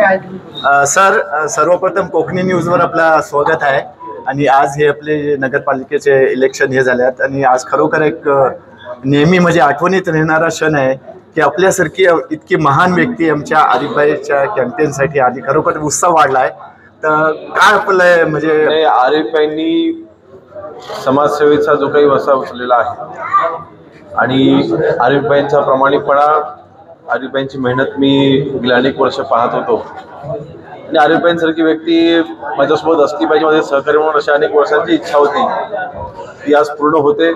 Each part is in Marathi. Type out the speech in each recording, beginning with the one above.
काय? सर, सर्वप्रथम कोकणी न्यूजवर आपला स्वागत आहे. आणि आज हे आपले नगरपालिकेचे इलेक्शन हे झाल्यात आणि आज खरोखर एक नेहमी म्हणजे आठवणीत राहणारा क्षण आहे की आपल्यासारखी इतकी महान व्यक्ती आमच्या आरिफभाईच्या कॅम्पेनसाठी आली. खरोखर उत्साह वाढला आहे. तर काय आपलं म्हणजे आरिफभाईंनी समाजसेवेचा जो काही वसा उचललेला आहे आणि आरिफभाईंचा प्रामाणिकपणा, आरिफभाईंची मेहनत मी गेली अनेक वर्ष पाहत होतो आणि आरिफभाईंसारखी व्यक्ती माझ्यासोबत असली पाहिजे, माझे सहकारी म्हणून अशा अनेक वर्षांची इच्छा होती ती आज पूर्ण होते.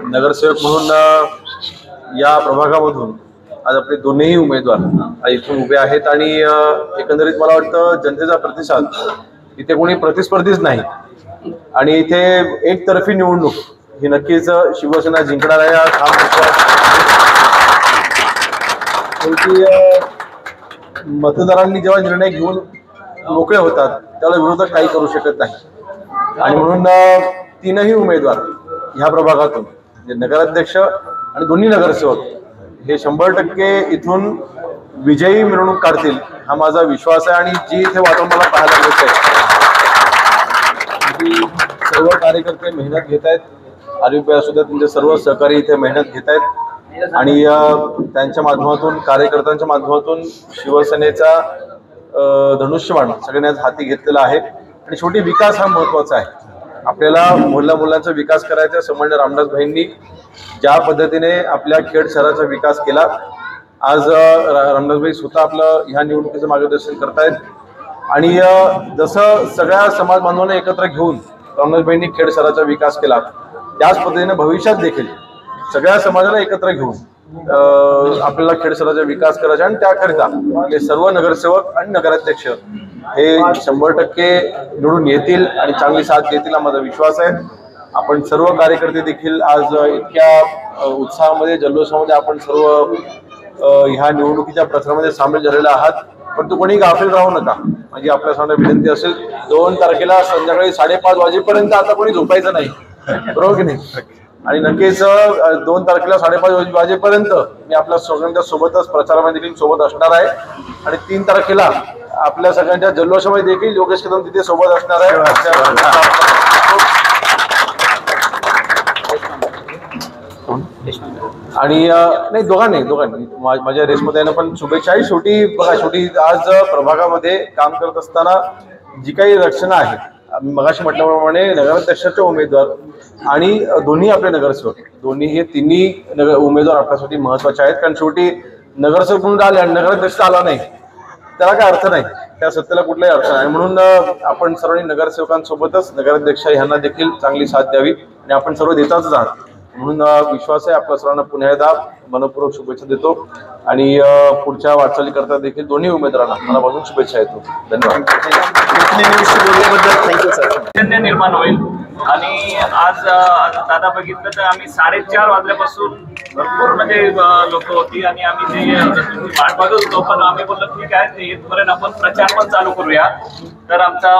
नगरसेवक म्हणून या प्रभागामधून आज आपले दोन्ही उमेदवार इथून उभे आहेत आणि एकंदरीत मला वाटतं जनतेचा प्रतिसाद, इथे कोणी प्रतिस्पर्धीच नाही आणि इथे एकतर्फी निवडणूक ही नक्कीच शिवसेना जिंकणार आहे. मतदारांनी जेव्हा निर्णय घेऊन मोकळे होतात त्यावेळेला विरोधक काही करू शकत नाही आणि म्हणून तीनही उमेदवार ह्या प्रभागातून म्हणजे नगराध्यक्ष आणि दोन्ही नगरसेवक हे 100% इथून विजयी मिरवणूक काढतील हा माझा विश्वास आहे. आणि जी इथे वातावरण मला पाहायला मिळत आहे, सर्व कार्यकर्ते मेहनत घेत आहेत. आरिफभाई सुद्धा तुमचे सर्व सहकारी इथे मेहनत घेत आहेत आणि त्यांच्या माध्यमातून, कार्यकर्त्यांच्या माध्यमातून शिवसेनेचा धनुष्यबाण सगळ्यांनाच हाती घेतलेला आहे. आणि शेवटी विकास हा महत्वाचा आहे. आपल्याला मुलांचा विकास करायचा. सन्माननीय रामदासभाईंनी ज्या पद्धतीने आपल्या खेड शहराचा विकास केला, आज रामदासभाई स्वतः आपलं ह्या निवडणुकीचं मार्गदर्शन करतायत आणि जसं सगळ्या समाज बांधवांना एकत्र घेऊन रामदासभाईंनी खेड शहराचा विकास केला, त्याच पद्धतीने भविष्यात देखील सगळ्या समाजाला एकत्र घेऊन आपल्याला खेड शहराचा विकास करायचा आणि त्याकरिता हे सर्व नगरसेवक आणि नगराध्यक्ष हे 100% निवडून येतील आणि चांगली साथ देतील हा माझा विश्वास आहे. आपण सर्व कार्यकर्ते देखील आज इतक्या उत्साहामध्ये, जल्लोषामध्ये आपण सर्व ह्या निवडणुकीच्या प्रचारामध्ये सामील झालेले आहात. परंतु कोणी गाफील राहू नका, माझी आपल्या सर्वांना विनंती असेल. 2 तारखेला संध्याकाळी 5:30 वाजेपर्यंत आता कोणी झोपायचं नाही, बरोबर की नाही? आणि नक्कीच 2 तारखेला 5:30 वाजेपर्यंत मी आपल्या सगळ्यांच्या सोबतच प्रचारामध्ये देखील सोबत असणार आहे आणि 3 तारखेला आपल्या सगळ्यांच्या जल्लोषामध्ये देखील योगेश कदम तिथे सोबत असणार आहे. आणि नाही, दोघांनी माझ्या रेसमध्ये पण शुभेच्छा आहे. शेवटी बघा, शेवटी आज प्रभागामध्ये काम करत असताना जी काही रचना आहे, मगाशी म्हटल्याप्रमाणे नगराध्यक्षाचे उमेदवार आणि दोन्ही आपले नगरसेवक, दोन्ही हे तिन्ही उमेदवार आपल्यासाठी महत्वाचे आहेत. कारण शेवटी नगरसेवक म्हणून आले आणि नगराध्यक्ष आला नाही त्याला काय अर्थ नाही, त्या सत्तेला कुठलाही अर्थ नाही. म्हणून आपण सर्वांनी नगरसेवकांसोबतच नगराध्यक्ष ह्यांना देखील चांगली साथ द्यावी आणि आपण सर्व देताच आहात. म्हणून विश्वास आहे. आपल्या सर्वांना पुन्हा एकदा मनपूर्वक शुभेच्छा देतो आणि पुढच्या वाटचाली करता देखील दोन्ही उमेदवारांना मला बाजून शुभेच्छा देतो. धन्यवाद. Thank you sir. निर्माण होईल. आणि आज दादा बघितलं तर आम्ही 4:30 वाजल्यापासून भरपूर म्हणजे लोक होती आणि आम्ही ते वाट बघत होतो, पण आम्ही बोललो ठीक आहे, ते इथपर्यंत आपण प्रचार पण चालू करूया. तर आमचा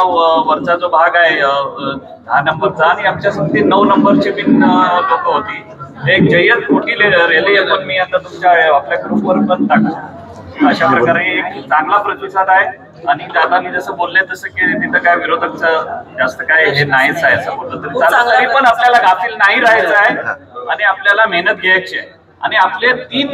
वरचा जो भाग आहे 10 नंबरचा आणि आमच्या समती 9 नंबरची बिन लोक होती. एक जय्यत मोठी रॅली आहे, पण मी आता तुमच्या आपल्या ग्रुपवर पण टाकतो. अशा प्रकारे एक चांगला प्रतिसाद आहे. आणि दादांनी जसं बोलले तसं की तिथं काय विरोधकचं जास्त काय हे नाहीच आहे असं बोललं तरी चालतं. तरी पण आपल्याला गाफील नाही राहायचं आहे आणि आपल्याला मेहनत घ्यायची आहे. आणि आपले 3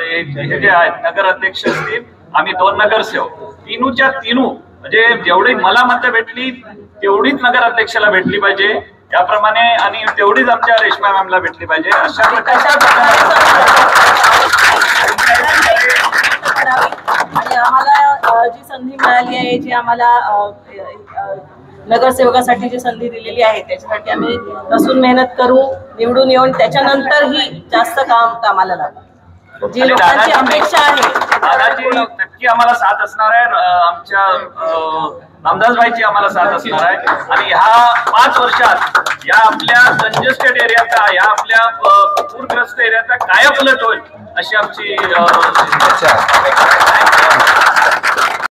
हे जे आहेत नगराध्यक्ष असतील, आम्ही 2 नगरसेवक, तीनूच्या तीनू म्हणजे जेवढी मला मतं भेटली तेवढीच नगराध्यक्षाला भेटली पाहिजे याप्रमाणे आणि तेवढीच आमच्या रेश्मा मॅमला भेटली पाहिजे. अशा प्रकारच्या आणि आम्हाला जी संधी मिळाली आहे, जी आम्हाला नगरसेवकासाठी जी संधी दिलेली आहे त्याच्यासाठी आम्ही कसून मेहनत करू, निवडून येऊन त्याच्यानंतरही जास्त कामाला लागू. जी लोकांची अपेक्षा आहे दादाची नक्की आम्हाला साथ असणार आहे. आमच्या रामदासभाईची आम्हाला साथ असणार आहे. आणि ह्या 5 वर्षात या आपल्या कंजेस्टेड एरियाचा, या आपल्या पूरग्रस्त एरियाचा कायापालट होईल अशी आमची